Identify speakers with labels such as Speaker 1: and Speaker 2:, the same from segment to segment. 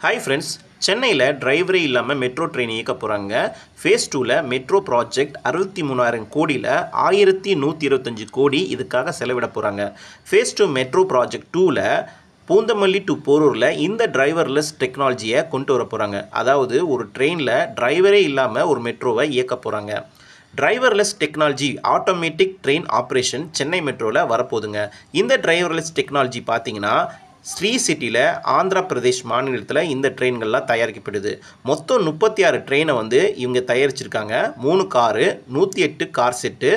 Speaker 1: Hi friends, சென்னையில் டிரைவரே இல்லாமல் metro train இயக்க போகிறாங்க. ஃபேஸ் 2ல் மெட்ரோ ப்ராஜெக்ட் 63,000 கோடியில் 1,125 கோடி இதுக்காக செலவிட போகிறாங்க. ஃபேஸ் 2 மெட்ரோ ப்ராஜெக்ட் 2ல் பூந்தமல்லி டு போரூரில் இந்த டிரைவர்லெஸ் டெக்னாலஜியை கொண்டு வர போகிறாங்க. அதாவது ஒரு ட்ரெயினில் டிரைவரே இல்லாமல் ஒரு மெட்ரோவை இயக்க போகிறாங்க. Driverless technology automatic train operation Chennai மெட்ரோவில் வரப்போகுதுங்க. இந்த டிரைவர்லெஸ் டெக்னாலஜி பார்த்தீங்கன்னா ஸ்ரீ சிட்டியில் ஆந்திர பிரதேஷ் மாநிலத்தில் இந்த ட்ரெயின்கள்லாம் தயாரிக்கப்படுது. மொத்தம் 36 ட்ரெயினை இவங்க தயாரிச்சிருக்காங்க. 3 காரு, 108 கார் செட்டு.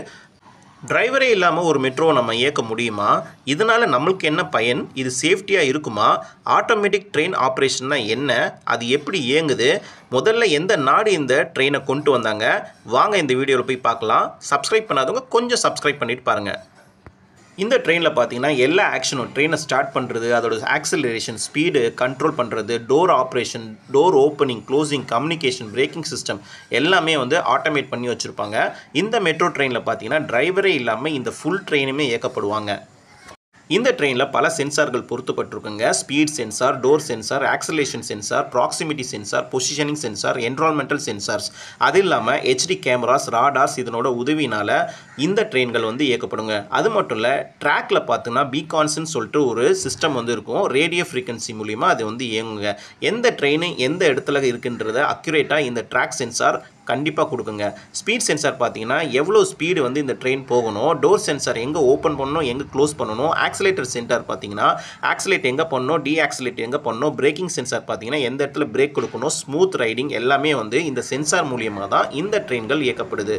Speaker 1: டிரைவரே இல்லாமல் ஒரு மெட்ரோவை நம்ம இயக்க முடியுமா? இதனால் நம்மளுக்கு என்ன பயன்? இது சேஃப்டியாக இருக்குமா? ஆட்டோமேட்டிக் ட்ரெயின் ஆப்ரேஷன்னா என்ன? அது எப்படி இயங்குது? முதல்ல எந்த நாடு இந்த ட்ரெயினை கொண்டு வந்தாங்க? வாங்க இந்த வீடியோவில் போய் பார்க்கலாம். சப்ஸ்கிரைப் பண்ணாதவங்க கொஞ்சம் சப்ஸ்கிரைப் பண்ணிட்டு பாருங்கள். இந்த ட்ரெயினில் பார்த்தீங்கன்னா எல்லா ஆக்ஷனும் ட்ரெயினை ஸ்டார்ட் பண்ணுறது, அதோட ஆக்சிலரேஷன், ஸ்பீடு கண்ட்ரோல் பண்ணுறது, door operation, door opening, closing, communication, braking system எல்லாமே ஆட்டோமேட் பண்ணி வச்சுருப்பாங்க. இந்த மெட்ரோ ட்ரெயினில் பார்த்தீங்கன்னா டிரைவரே இல்லாமல் இந்த ஃபுல் ட்ரெயினுமே இயக்கப்படுவாங்க. இந்த ட்ரெயினில் பல சென்சார்கள் பொருத்தப்பட்டிருக்குங்க. Speed sensor, door sensor, acceleration sensor, proximity sensor, positioning sensor, environmental sensors, அது இல்லாமல் ஹெச்டி கேமராஸ், ராடார்ஸ் இதனோட உதவினால் இந்த ட்ரெயின்கள் இயக்கப்படுங்க. அது மட்டும் இல்லை, ட்ராக்கில் பார்த்தீங்கன்னா பீகான்ஸ்ன்னு சொல்லிட்டு ஒரு சிஸ்டம் இருக்கும். ரேடியோ ஃப்ரீக்வன்சி மூலிமா அது இயங்குங்க. எந்த ட்ரெயின் எந்த இடத்துல இருக்குன்றத அக்யூரேட்டாக இந்த ட்ராக் சென்சார் கண்டிப்பாக கொடுக்குங்க. ஸ்பீட் சென்சார் பார்த்தீங்கன்னா எவ்வளோ ஸ்பீடு இந்த ட்ரெயின் போகணும், டோர் சென்சார் எங்கே ஓப்பன் பண்ணணும், எங்கே க்ளோஸ் பண்ணணும், ஆக்சிலேட்டர் சென்சார் பார்த்தீங்கன்னா ஆக்சிலேட் எங்கே பண்ணணும், டீஆக்சிலேட் எங்கே பண்ணணும், பிரேக்கிங் சென்சார் பார்த்தீங்கன்னா எந்த இடத்துல பிரேக் கொடுக்கணும், ஸ்மூத் ரைடிங் எல்லாமே இந்த சென்சார் மூலியமாக தான் இந்த ட்ரெயின்கள் இயக்கப்படுது.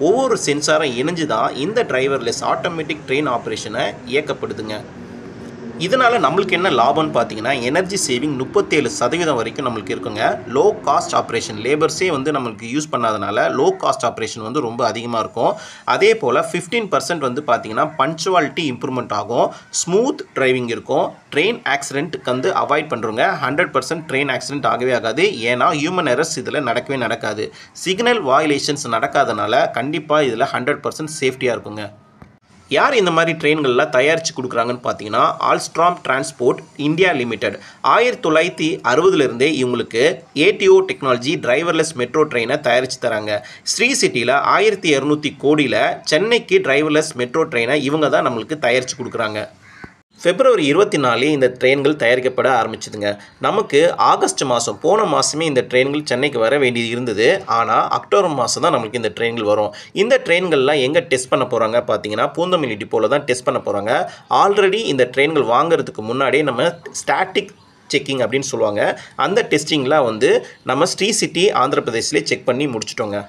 Speaker 1: ஒவ்வொரு சென்சாரும் இணைஞ்சு தான் இந்த டிரைவர்லெஸ் ஆட்டோமேட்டிக் ட்ரெயின் ஆப்ரேஷனை இயக்கப்படுதுங்க. இதனால் நம்மளுக்கு என்ன லாபம்னு பார்த்தீங்கன்னா எனர்ஜி சேவிங் 37% வரைக்கும் நம்மளுக்கு இருக்குங்க. லோ காஸ்ட் ஆப்ரேஷன், லேபர்ஸே நம்மளுக்கு யூஸ் பண்ணாதனால லோ காஸ்ட் ஆப்ரேஷன் ரொம்ப அதிகமாக இருக்கும். அதே போல் 15% பார்த்தீங்கன்னா பங்க்சுவாலிட்டி இம்ப்ரூவ்மெண்ட் ஆகும். ஸ்மூத் டிரைவிங் இருக்கும். ட்ரெயின் ஆக்சிடென்ட்டுக்கு அவாய்ட் பண்ணுறோங்க. 100% ட்ரெயின் ஆக்சிடென்ட் ஆகவே ஆகாது. ஏன்னா ஹியூமன் எரர்ஸ் இதில் நடக்கவே நடக்காது. சிக்னல் வயலேஷன்ஸ் நடக்காதனால கண்டிப்பாக இதில் 100% சேஃப்டியாக இருக்குங்க. யார் இந்த மாதிரி ட்ரெயின்கள்லாம் தயாரித்து கொடுக்குறாங்கன்னு பார்த்தீங்கன்னா ஆல்ஸ்ட்ராம் டிரான்ஸ்போர்ட் இந்தியா லிமிடெட். 1960 இவங்களுக்கு ஏடிஓ டெக்னாலஜி டிரைவர்லெஸ் மெட்ரோ ட்ரெயினை தயாரித்து தராங்க. ஸ்ரீ சிட்டியில் 1,200 கோடியில் சென்னைக்கு டிரைவர்லெஸ் மெட்ரோ ட்ரெயினை இவங்க தான் நம்மளுக்கு தயாரித்து கொடுக்குறாங்க. February 24 இந்த ட்ரெயின்கள் தயாரிக்கப்பட ஆரம்பிச்சுதுங்க. நமக்கு ஆகஸ்ட் மாதம் போன மாதமே இந்த ட்ரெயின்கள் சென்னைக்கு வர வேண்டியது இருந்தது. ஆனால் அக்டோபர் மாதம் தான் நம்மளுக்கு இந்த ட்ரெயின்கள் வரும். இந்த ட்ரெயின்கள்லாம் எங்கே டெஸ்ட் பண்ண போகிறாங்க பார்த்தீங்கன்னா பூந்தமல்லி டிப்போவில் தான் டெஸ்ட் பண்ண போகிறாங்க. ஆல்ரெடி இந்த ட்ரெயின்கள் வாங்குறதுக்கு முன்னாடியே நம்ம ஸ்டாட்டிக் செக்கிங் அப்படின்னு சொல்லுவாங்க. அந்த டெஸ்டிங்லாம் நம்ம ஸ்ரீ சிட்டி ஆந்திர பிரதேஷ்லேயே செக் பண்ணி முடிச்சிட்டோங்க.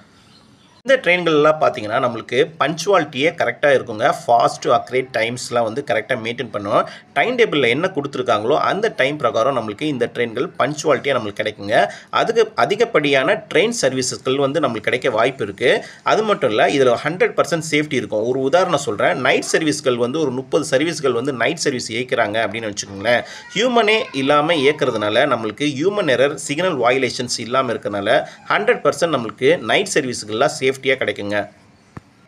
Speaker 1: இந்த ட்ரெயின்கள்லாம் பார்த்தீங்கன்னா நம்மளுக்கு பங்க்சுவாலிட்டியே கரெக்டாக இருக்குங்க. ஃபாஸ்ட் அக்ரேட் டைம்ஸ்லாம் கரெக்டாக மெயின்டைன் பண்ணுவோம். டைம் டேபிளில் என்ன கொடுத்துருக்காங்களோ அந்த டைம் பிரகாரம் நம்மளுக்கு இந்த ட்ரெயின்கள் பங்க்சுவாலிட்டியாக நம்மளுக்கு கிடைக்குங்க. அதுக்கு அதிகப்படியான ட்ரெயின் சர்வீசஸ்கள் நம்மளுக்கு கிடைக்க வாய்ப்பு இருக்குது. அது மட்டும் இல்லை, இதில் 100% சேஃப்டி இருக்கும். ஒரு உதாரணம் சொல்கிறேன். நைட் சர்வீஸ்கள் ஒரு 30 சர்வீஸ்கள் நைட் சர்வீஸ் இயக்கிறாங்க அப்படின்னு வச்சுக்கோங்களேன். ஹியூமனே இல்லாமல் இயக்கிறதுனால நம்மளுக்கு ஹியூமன் எரர், சிக்னல் வயலேஷன்ஸ் இல்லாமல் இருக்கிறதுனால 100% நம்மளுக்கு நைட் சர்வீஸ்கள்லாம் சேஃப்டியாக கிடைக்குங்க.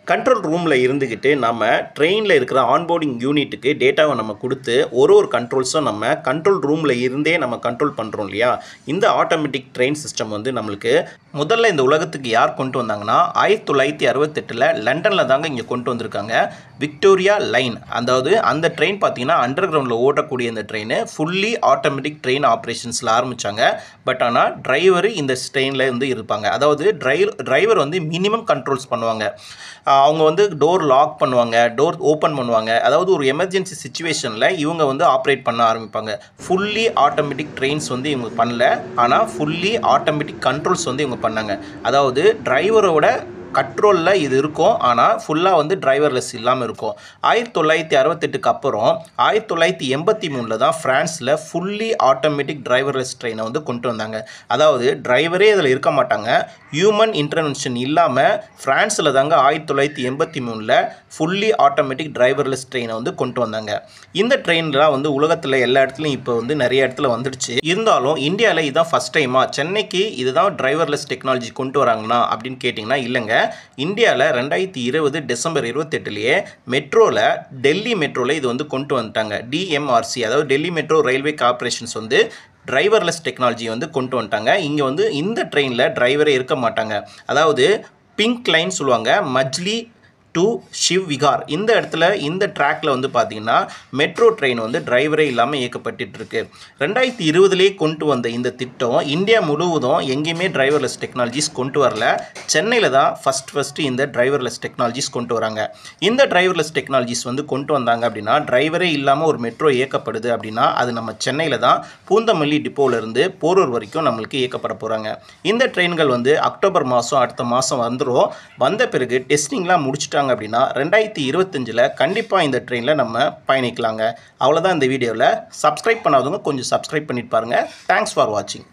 Speaker 1: கண்ட்ரோல் ரூமில் இருந்துக்கிட்டு நம்ம ட்ரெயினில் இருக்கிற ஆன்போர்டிங் யூனிட்டுக்கு டேட்டாவை நம்ம கொடுத்து ஒரு கண்ட்ரோல்ஸும் நம்ம கண்ட்ரோல் ரூமில் இருந்தே நம்ம கண்ட்ரோல் பண்ணுறோம் இல்லையா. இந்த ஆட்டோமேட்டிக் ட்ரெயின் சிஸ்டம் நம்மளுக்கு முதல்ல இந்த உலகத்துக்கு யார் கொண்டு வந்தாங்கன்னா 1968 லண்டனில் தாங்க இங்கே கொண்டு வந்திருக்காங்க. விக்டோரியா லைன், அதாவது அந்த ட்ரெயின் பார்த்தீங்கன்னா அண்டர் கிரவுண்டில் ஓடக்கூடிய இந்த ட்ரெயின் ஃபுல்லி ஆட்டோமேட்டிக் ட்ரெயின் ஆப்ரேஷன்ஸில் ஆரம்பித்தாங்க. பட் ஆனால் டிரைவர் இந்த ட்ரெயினில் இருப்பாங்க. அதாவது டிரைவர் மினிமம் கண்ட்ரோல்ஸ் பண்ணுவாங்க. அவங்க டோர் லாக் பண்ணுவாங்க, டோர் ஓப்பன் பண்ணுவாங்க. அதாவது ஒரு எமர்ஜென்சி சிச்சுவேஷனில் இவங்க ஆப்ரேட் பண்ண ஆரம்பிப்பாங்க. ஃபுல்லி ஆட்டோமேட்டிக் ட்ரெயின்ஸ் இவங்க பண்ணல, ஆனால் ஃபுல்லி ஆட்டோமேட்டிக் கண்ட்ரோல்ஸ் இவங்க பண்ணாங்க. அதாவது டிரைவரோட கண்ட்ரோலில் இது இருக்கும், ஆனால் ஃபுல்லாக டிரைவர்லெஸ் இல்லாமல் இருக்கும். 1968க்கு அப்புறம் 1983 தான் ஃப்ரான்ஸில் ஃபுல்லி ஆட்டோமேட்டிக் டிரைவர்லெஸ் ட்ரெயினை கொண்டு வந்தாங்க. அதாவது டிரைவரே இதில் இருக்க மாட்டாங்க. ஹியூமன் இன்டர்வென்ஷன் இல்லாமல் ஃப்ரான்ஸில் தாங்க 1983 ஃபுல்லி ஆட்டோமேட்டிக் டிரைவர்லெஸ் ட்ரெயினை கொண்டு வந்தாங்க. இந்த ட்ரெயின்லாம் உலகத்தில் எல்லா இடத்துலையும் இப்போ நிறைய இடத்துல வந்துடுச்சு. இருந்தாலும் இந்தியாவில் இதுதான் ஃபஸ்ட் டைமாக சென்னைக்கு இதுதான் டிரைவர்லெஸ் டெக்னாலஜி கொண்டு வராங்கன்னா அப்படின்னு கேட்டிங்கன்னா இல்லைங்க. இந்தியாவில் 2020 டிசம்பர் 28லேயே மெட்ரோவில் டெல்லி மெட்ரோவில் இது வந்து கொண்டு வந்துட்டாங்க. டிஎம்ஆர்சி அதாவது டெல்லி மெட்ரோ ரயில்வே கார்ப்பரேஷன்ஸ் வந்து டிரைவர்லெஸ் டெக்னாலஜி வந்து கொண்டு வந்துட்டாங்க. இங்கே வந்து இந்த ட்ரெயினில் டிரைவரே இருக்க மாட்டாங்க. அதாவது பிங்க் லைன் சொல்லுவாங்க, மஜ்லி டு ஷிவ் விகார் இந்த இடத்துல இந்த ட்ராக்ல வந்து பார்த்தீங்கன்னா மெட்ரோ ட்ரெயின் வந்து டிரைவரே இல்லாமல் இயக்கப்பட்டு இருக்கு. 2020லேயே கொண்டு வந்த இந்த திட்டம் இந்தியா முழுவதும் எங்கேயுமே டிரைவர்லெஸ் டெக்னாலஜிஸ் கொண்டு வரல. சென்னையில் தான் ஃபஸ்ட்டு இந்த டிரைவர்லெஸ் டெக்னாலஜிஸ் கொண்டு வராங்க. இந்த டிரைவர்லெஸ் டெக்னாலஜிஸ் வந்து கொண்டு வந்தாங்க அப்படின்னா டிரைவரே இல்லாமல் ஒரு மெட்ரோ இயக்கப்படுது அப்படின்னா அது நம்ம சென்னையில் தான் பூந்தமல்லி டிப்போவிலேருந்து போரூர் வரைக்கும் நம்மளுக்கு இயக்கப்பட போகிறாங்க. இந்த ட்ரெயின்கள் வந்து அக்டோபர் மாதம் அடுத்த மாதம் வந்துடும். வந்த பிறகு டெஸ்டிங்லாம் முடிச்சுட்டாங்க அப்படின்னா 2025ல் கண்டிப்பாக இந்த ட்ரெயினில் நம்ம பயணிக்கலாங்க. அவ்வளோதான் இந்த வீடியோவில். சப்ஸ்கிரைப் பண்ணாதவங்க கொஞ்சம் சப்ஸ்கிரைப் பண்ணிட்டு பாருங்கள். தேங்க்ஸ் ஃபார் வாட்சிங்.